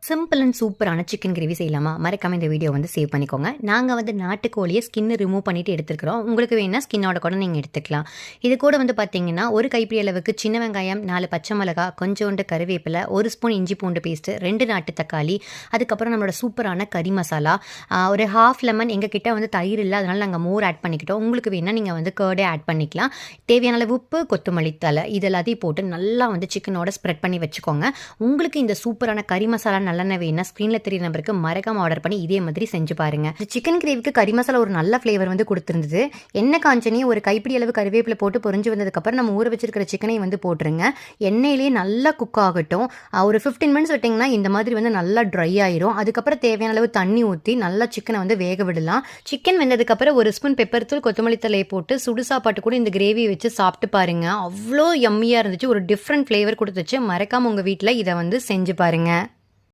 Simple and சூப்பரான chicken gravy செய்யலாமா? மறக்காம இந்த வீடியோ வந்து சேவ் பண்ணிக்கோங்க. நாங்கள் வந்து நாட்டுக்கோழியை ஸ்கின்னு ரிமூவ் பண்ணிட்டு எடுத்துக்கிறோம். உங்களுக்கு வேணா ஸ்கின்னோட கூட நீங்கள் எடுத்துக்கலாம். இது கூட வந்து பார்த்தீங்கன்னா ஒரு கைப்பிடி அளவுக்கு சின்ன வெங்காயம், 4 பச்சை மிளகா, கொஞ்சோண்டு கருவேப்பிலை, 1 ஸ்பூன் இஞ்சி பூண்டு பேஸ்ட்டு, 2 நாட்டு தக்காளி, அதுக்கப்புறம் நம்மளோட சூப்பரான கறி மசாலா, ஒரு ஹாஃப் லெமன். எங்கள் கிட்ட வந்து தயிர் இல்லை, அதனால் நாங்கள் மோர் ஆட் பண்ணிக்கிட்டோம். உங்களுக்கு வேணால் நீங்கள் வந்து கேர்டே ஆட் பண்ணிக்கலாம். தேவையான அளவு உப்பு, கொத்தமல்லி தழை இது எல்லாத்தையும் போட்டு நல்லா வந்து சிக்கனோட ஸ்ப்ரெட் பண்ணி வச்சுக்கோங்க. உங்களுக்கு இந்த சூப்பரான கறி மசாலா நல்லெண்ணெய் வேணா ஸ்க்ரீனில் தெரிய நம்பருக்கு மறக்காம ஆர்டர் பண்ணி இதே மாதிரி செஞ்சு பாருங்க. சிக்கன் கிரேவிக்கு கறி மசாலா ஒரு நல்ல ஃப்ளேவர் வந்து கொடுத்துருந்தது. எண்ணெய் காஞ்சனி ஒரு கைப்பிடி அளவு கருவேப்பிலை போட்டு பொரிஞ்சு வந்ததுக்கப்புறம் நம்ம ஊற வச்சிருக்கிற சிக்கனை வந்து போட்டுருங்க. எண்ணெயிலேயே நல்லா குக் ஆகட்டும். ஒரு 15 மினிட்ஸ் விட்டிங்கன்னா இந்த மாதிரி வந்து நல்லா ட்ரை ஆயிரும். அதுக்கப்புறம் தேவையான அளவு தண்ணி ஊற்றி நல்லா சிக்கனை வந்து வேக விடலாம். சிக்கன் வெந்ததுக்கப்புறம் 1 ஸ்பூன் பெப்பர் தூள், கொத்தமல்லி தலையை போட்டு சுடு சாப்பாட்டு கூட இந்த கிரேவி வச்சு சாப்பிட்டு பாருங்க. அவ்வளோ யம்மியாக இருந்துச்சு. ஒரு டிஃப்ரெண்ட் ஃப்ளேவர் கொடுத்துச்சு. மறக்காம உங்கள் வீட்டில் இதை வந்து செஞ்சு பாருங்க.